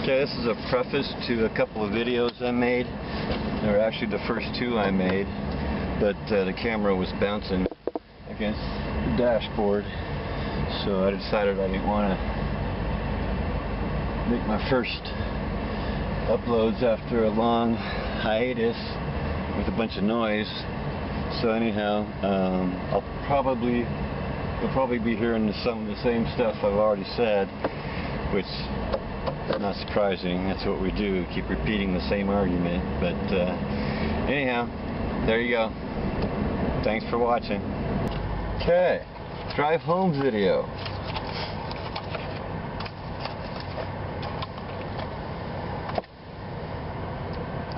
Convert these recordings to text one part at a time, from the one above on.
Okay, this is a preface to a couple of videos I made. They were actually the first two I made, but the camera was bouncing against the dashboard, so I decided I didn't want to make my first uploads after a long hiatus with a bunch of noise. So anyhow, you'll probably be hearing some of the same stuff I've already said, which is not surprising. That's what we do, keep repeating the same argument. But anyhow, there you go. Thanks for watching. Okay, drive home video.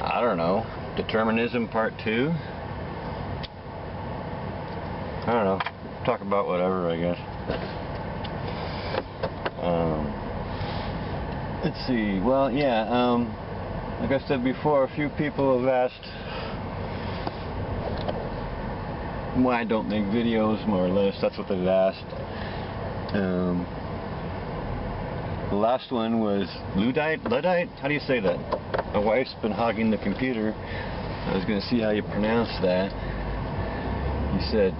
I don't know, Determinism Part 2? I don't know, talk about whatever, I guess. Let's see, well, yeah, like I said before, a few people have asked why I don't make videos, more or less. That's what they've asked. The last one was Luddite? How do you say that? My wife's been hogging the computer. I was going to see how you pronounce that. He said,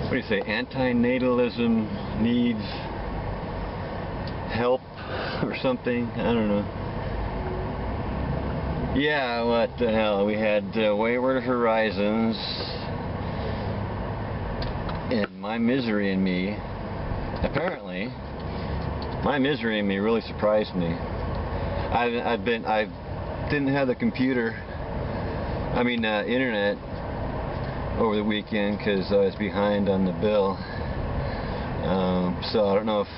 what do you say, anti-natalism needs help or something? I don't know. Yeah, what the hell? We had Wayward Horizons and My Misery in Me. Apparently, My Misery in Me really surprised me. I didn't have the computer, internet over the weekend because I was behind on the bill. So I don't know if.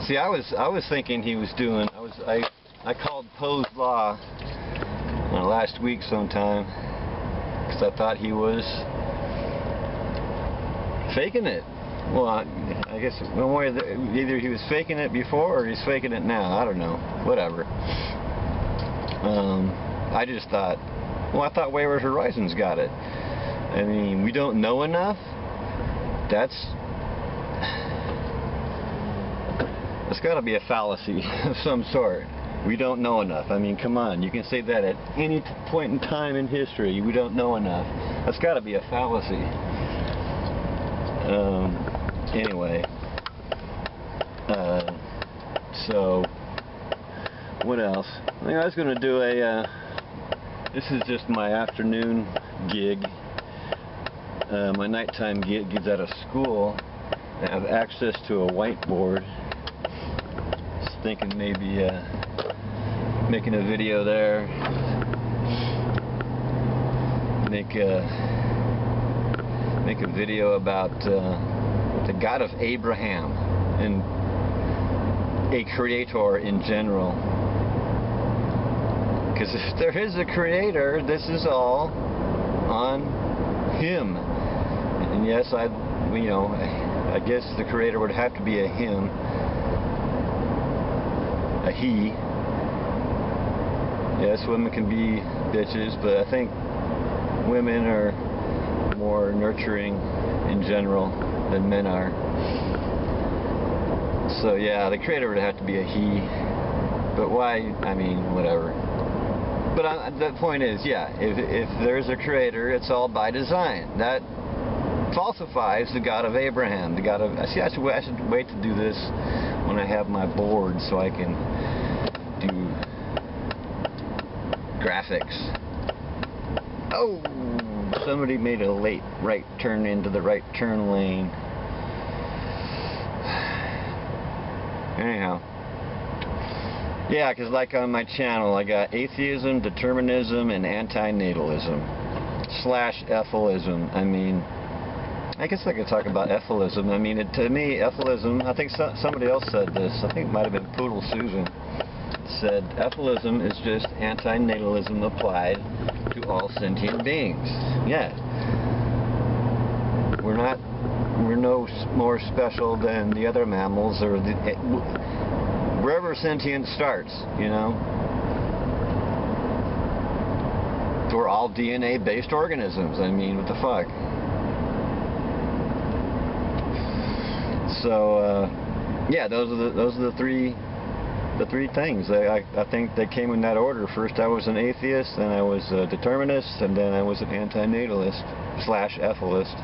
See, I was thinking he was doing. I called Poe's Law last week sometime because I thought he was faking it. Well, I guess one way, either he was faking it before or he's faking it now. I don't know. Whatever. I just thought, well, I thought Wayward Horizons got it. I mean, we don't know enough? That's got to be a fallacy of some sort. We don't know enough. I mean, come on. You can say that at any point in time in history. We don't know enough. That's got to be a fallacy. Anyway. So, what else? I think I was going to do a... this is just my afternoon gig. My nighttime gig is at a school. I have access to a whiteboard. Just thinking maybe making a video there. Make a video about the God of Abraham and a creator in general. Because if there is a creator, this is all on him. And yes, I guess the creator would have to be a him, a he. Yes, women can be bitches, but I think women are more nurturing in general than men are. So yeah, the creator would have to be a he. But why? I mean, whatever. But the point is, yeah, if there's a creator, it's all by design. That falsifies the God of Abraham, the God of... See, I should wait to do this when I have my board so I can do graphics. Oh, somebody made a late right turn into the right turn lane. Anyhow. Yeah, because like on my channel, I got atheism, determinism, and anti-natalism. / ethylism. I mean, I guess I could talk about ethylism. I mean, to me, ethylism, I think somebody else said this. I think it might have been Poodle Susan. Said ethylism is just anti-natalism applied to all sentient beings. Yeah. We're no more special than the other mammals or wherever sentience starts, you know. We're all DNA-based organisms. I mean, what the fuck? So, yeah, those are the three the three things. I think they came in that order. First I was an atheist, then I was a determinist, and then I was an antinatalist / ethylist.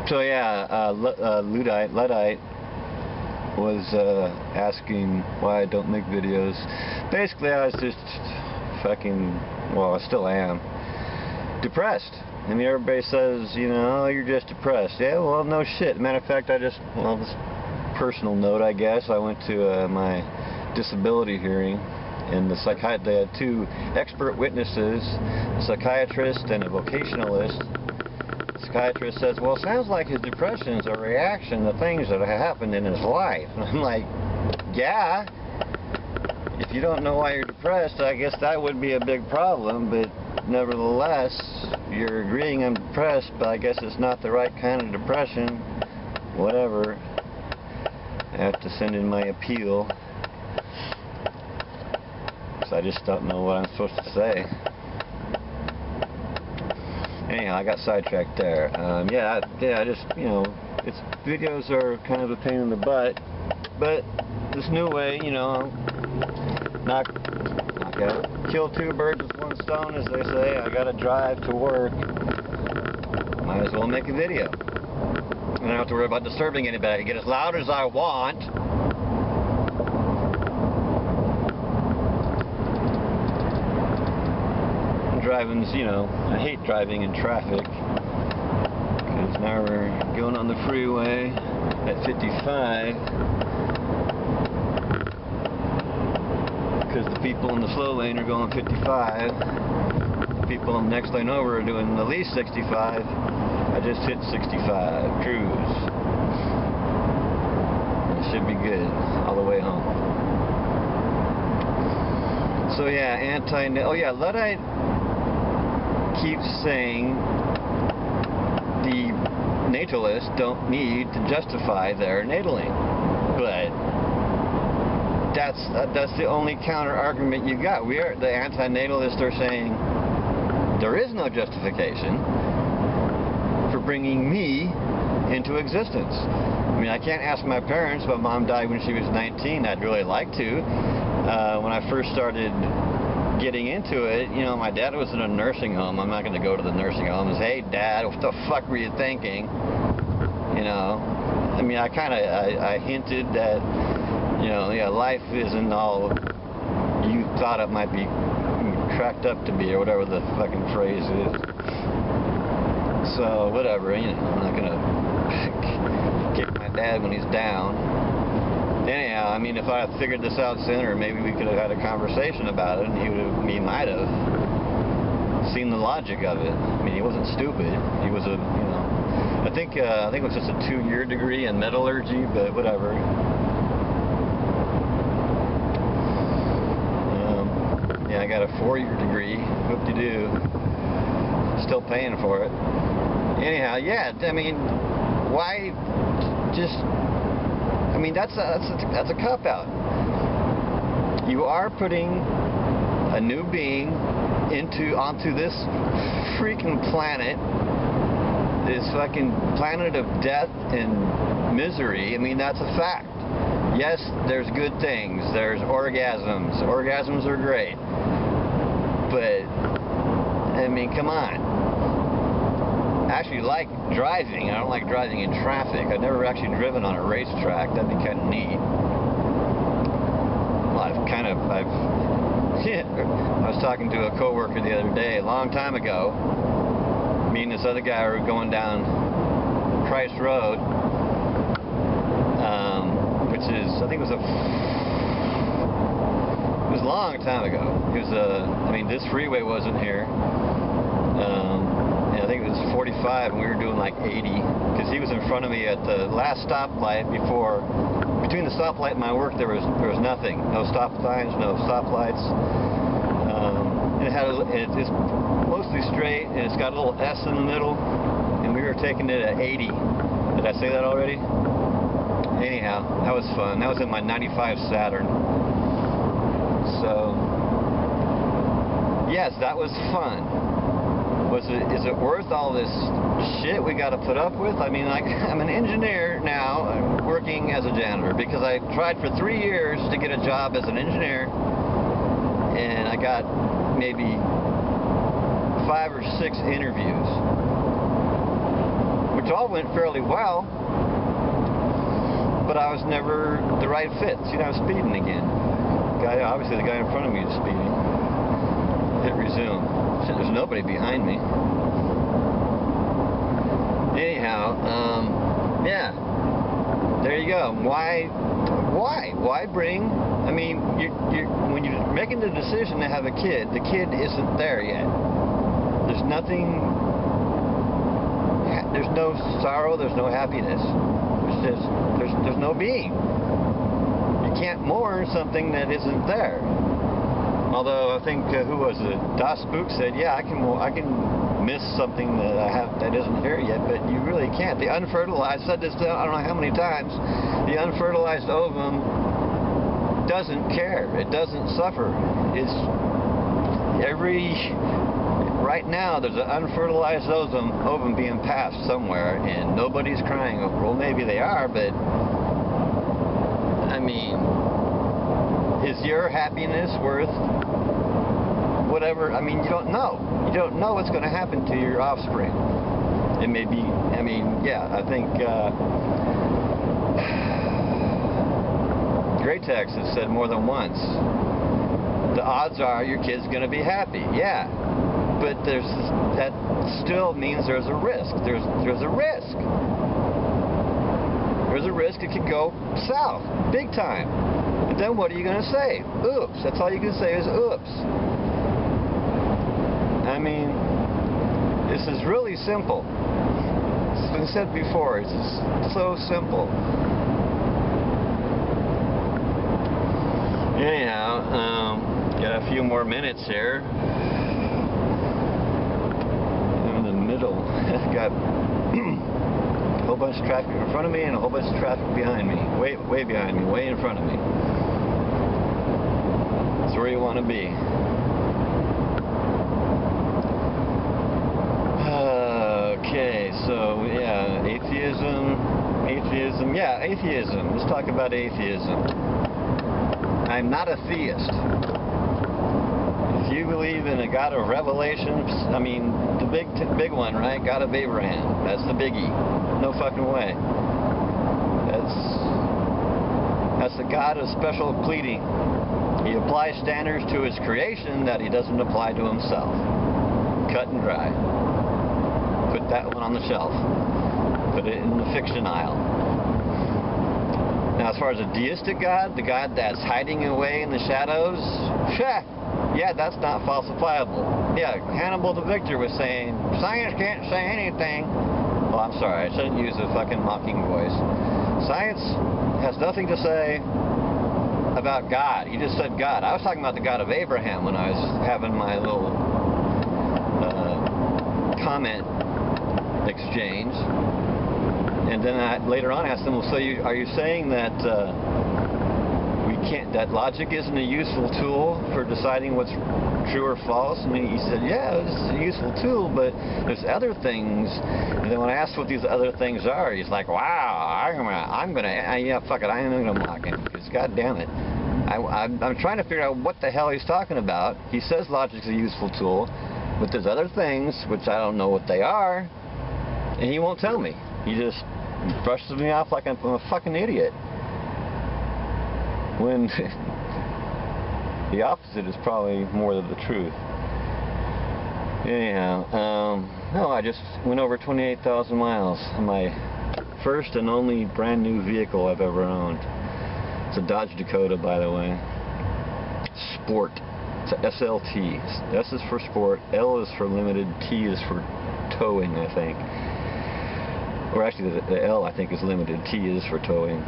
So yeah, Luddite was asking why I don't make videos. Basically I was just fucking, well, I still am, depressed. I mean, everybody says, you know, oh, you're just depressed. Yeah, well, no shit. Matter of fact, this personal note, I guess, I went to my disability hearing, and they had two expert witnesses, a psychiatrist and a vocationalist. The psychiatrist says, well, it sounds like his depression is a reaction to things that have happened in his life. And I'm like, yeah, if you don't know why you're depressed, I guess that would be a big problem, but nevertheless, you're agreeing I'm depressed, but I guess it's not the right kind of depression. Whatever. I have to send in my appeal. So I just don't know what I'm supposed to say. Anyhow, I got sidetracked there. I just, you know, videos are kind of a pain in the butt, but this new way, you know, kill two birds with one stone, as they say. I gotta drive to work. Might as well make a video. I don't have to worry about disturbing anybody. Get as loud as I want. Driving's, you know, I hate driving in traffic, because now we're going on the freeway at 55. Because the people in the slow lane are going 55. The people in the next lane over are doing at least 65. I just hit 65. Cruise. It should be good all the way home. So yeah, Luddite keeps saying the natalists don't need to justify their nataling, but that's the only counter argument you got. The antinatalists are saying there is no justification for bringing me into existence. I mean, I can't ask my parents. My mom died when she was 19. I'd really like to. When I first started getting into it, you know, my dad was in a nursing home. I'm not going to go to the nursing home and say, hey, Dad, what the fuck were you thinking? You know, I mean, I hinted that, you know, yeah, life isn't all you thought it might be cracked up to be, or whatever the fucking phrase is. So, whatever, you know, I'm not gonna kick my dad when he's down. Anyhow, I mean, if I had figured this out sooner, maybe we could have had a conversation about it, and he might have seen the logic of it. I mean, he wasn't stupid. He was a, you know, I think it was just a 2-year degree in metallurgy, but whatever. Yeah, I got a 4-year degree. Whoop-de-doo. Still paying for it. Anyhow, yeah, I mean, why just... I mean, that's a cop-out. You are putting a new being onto this freaking planet, this fucking planet of death and misery. I mean, that's a fact. Yes, there's good things. There's orgasms. Orgasms are great. But, I mean, come on. I actually like driving. I don't like driving in traffic. I've never actually driven on a racetrack. That'd be kind of neat. Well, I was talking to a coworker the other day, a long time ago. Me and this other guy were going down Price Road, which is, I think it was a long time ago. It was I mean, this freeway wasn't here. And I think it was 45, and we were doing like 80, because he was in front of me at the last stoplight before. Between the stoplight and my work, there was nothing. No stop signs, no stoplights. It's mostly straight, and it's got a little S in the middle, and we were taking it at 80. Did I say that already? Anyhow, that was fun. That was in my 95 Saturn. So, yes, that was fun. Is it worth all this shit we got to put up with. I mean, I'm an engineer now, working as a janitor, because I tried for 3 years to get a job as an engineer, and I got maybe 5 or 6 interviews, which all went fairly well, but I was never the right fit. See, I was speeding again. Obviously the guy in front of me is speeding. Hit resume. Shit, there's nobody behind me. Anyhow, yeah, there you go. Why bring? I mean, when you're making the decision to have a kid, the kid isn't there yet. There's nothing. There's no sorrow. There's no happiness. There's no being. You can't mourn something that isn't there. Although I think who was it? Das Spook said, yeah, I can miss something that I have that isn't here yet, but you really can't. The unfertilized, I said this I don't know how many times, the unfertilized ovum doesn't care. It doesn't suffer. It's right now there's an unfertilized ovum being passed somewhere, and nobody's crying over. Well, maybe they are, but I mean, is your happiness worth whatever? I mean, you don't know. You don't know what's going to happen to your offspring. It may be, I mean, yeah, I think Great Text has said more than once, the odds are your kid's going to be happy. Yeah, but that still means there's a risk. There's a risk. There's a risk it could go south, big time. And then what are you going to say? Oops. That's all you can say is oops. I mean, this is really simple. It's been said before. It's just so simple. Anyhow, got a few more minutes here. I'm in the middle. Got a whole bunch of traffic in front of me and a whole bunch of traffic behind me. Way behind me, way in front of me. That's where you want to be. Okay, so yeah, atheism, yeah, atheism. Let's talk about atheism. I'm not a theist. If you believe in a God of Revelation, I mean, the big one, right? God of Abraham. That's the biggie. No fucking way. That's the God of special pleading. He applies standards to his creation that he doesn't apply to himself. Cut and dry. Put that one on the shelf. Put it in the fiction aisle. Now, as far as a deistic God, the God that's hiding away in the shadows, yeah, that's not falsifiable. Yeah, Hannibal the Victor was saying, science can't say anything. Well, I'm sorry, I shouldn't use a fucking mocking voice. Science has nothing to say about God. He just said God. I was talking about the God of Abraham when I was having my little comment exchange. And then I later on asked him, well, so are you saying that that logic isn't a useful tool for deciding what's true or false? And he said, yeah, it's a useful tool, but there's other things. And then when I asked what these other things are, he's like, wow, yeah, fuck it, I am gonna mock him, because god damn it, I'm trying to figure out what the hell he's talking about. He says logic's a useful tool, but there's other things which I don't know what they are, and he won't tell me. He just brushes me off like I'm a fucking idiot. When the opposite is probably more than the truth. Anyhow, no, I just went over 28,000 miles. My first and only brand new vehicle I've ever owned. It's a Dodge Dakota, by the way. Sport. It's a SLT. S is for sport, L is for limited, T is for towing, I think. Or actually, the L, I think, is limited. T is for towing.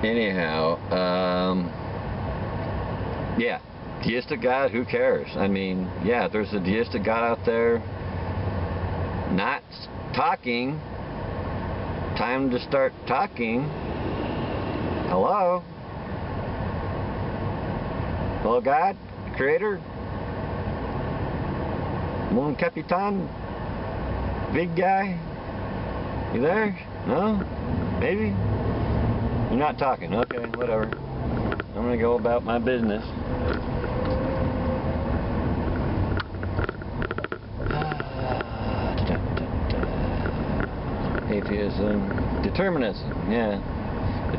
Anyhow, yeah, deistic God, who cares? I mean, yeah, there's a deistic God out there not talking. Time to start talking. Hello? Hello, God? Creator? Mon Capitan? Big guy? You there? No? Maybe? You're not talking. Okay, whatever. I'm gonna go about my business. Atheism. Determinism. Yeah.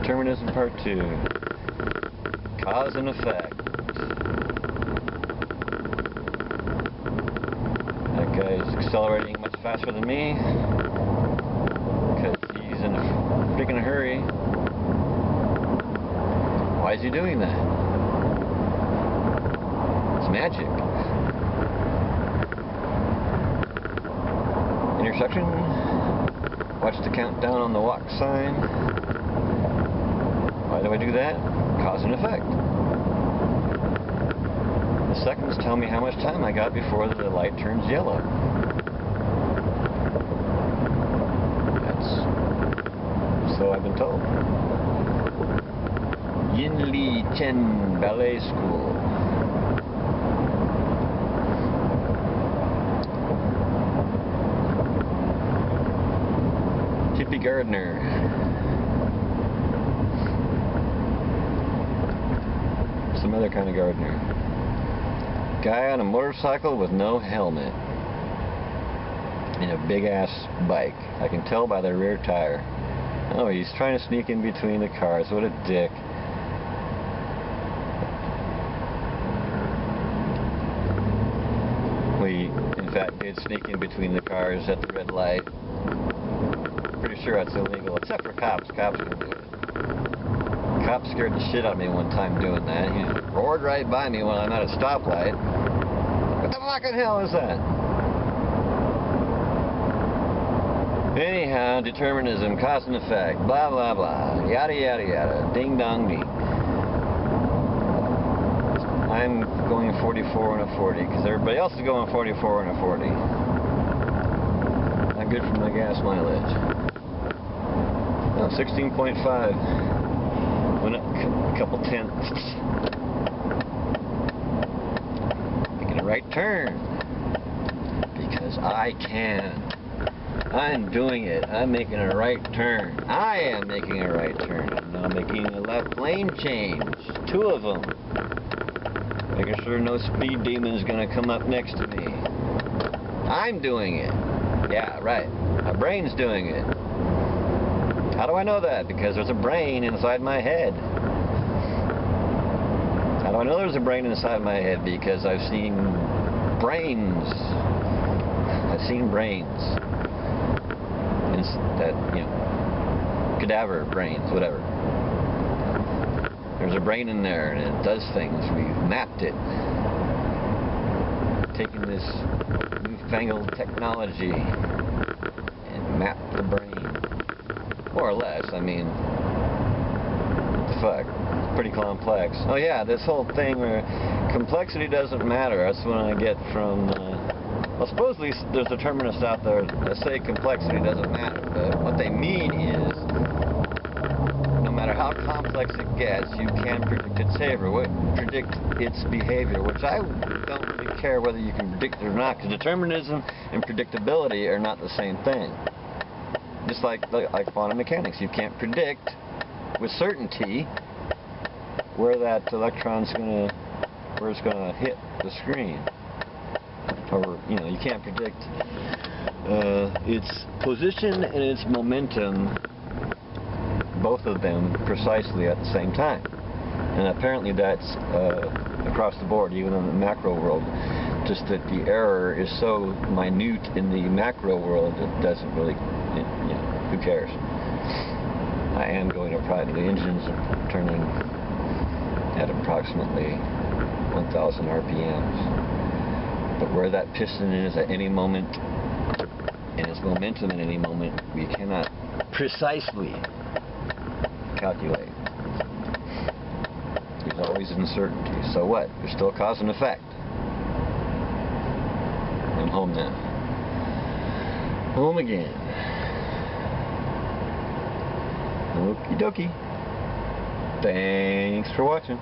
Determinism Part 2. Cause and effect. That guy's accelerating much faster than me because he's in a freaking hurry. Why is he doing that? It's magic. Intersection. Watch the countdown on the walk sign. Why do I do that? Cause and effect. The seconds tell me how much time I got before the light turns yellow. That's so I've been told. Yin Li Chen Ballet School. Hippie gardener. Some other kind of gardener. Guy on a motorcycle with no helmet. And a big ass bike. I can tell by the rear tire. Oh, he's trying to sneak in between the cars. What a dick. We, in fact, did sneak in between the cars at the red light. Pretty sure that's illegal, except for cops. Cops can do it. Cops scared the shit out of me one time doing that. He roared right by me when I'm at a stoplight. What the fucking hell is that? Anyhow, determinism, cause and effect, blah blah blah, yada yada yada, ding dong ding. I'm going 44 and a 40 because everybody else is going 44 and a 40. Not good for my gas mileage. Oh, 16.5. Went up a couple tenths. Making a right turn. Because I can. I'm doing it. I'm making a right turn. I am making a right turn. I'm now making a left lane change. 2 of them. Making sure no speed demon is going to come up next to me. I'm doing it. Yeah, right. My brain's doing it. How do I know that? Because there's a brain inside my head. How do I know there's a brain inside my head? Because I've seen brains. I've seen brains. That, you know, cadaver brains, whatever. There's a brain in there and it does things. We've mapped it. Taken this newfangled technology and mapped the brain. More or less, I mean, what the fuck? It's pretty complex. Oh yeah, this whole thing where complexity doesn't matter. That's what I get from, well, supposedly there's determinists out there that say complexity doesn't matter, but what they mean is, no matter how complex it gets, you can predict its behavior, which I don't really care whether you can predict it or not, because determinism and predictability are not the same thing. Just like quantum mechanics, you can't predict with certainty where that electron's where it's gonna hit the screen, or you know, you can't predict its position and its momentum, both of them precisely at the same time. And apparently that's across the board, even in the macro world. Just that the error is so minute in the macro world, it doesn't really, you know, who cares? I am going upright. The engines are turning at approximately 1,000 RPMs. But where that piston is at any moment, and its momentum at any moment, we cannot precisely calculate. There's always uncertainty. So what? There's still cause and effect. I'm home now. Home again. Okie dokie. Thanks for watching.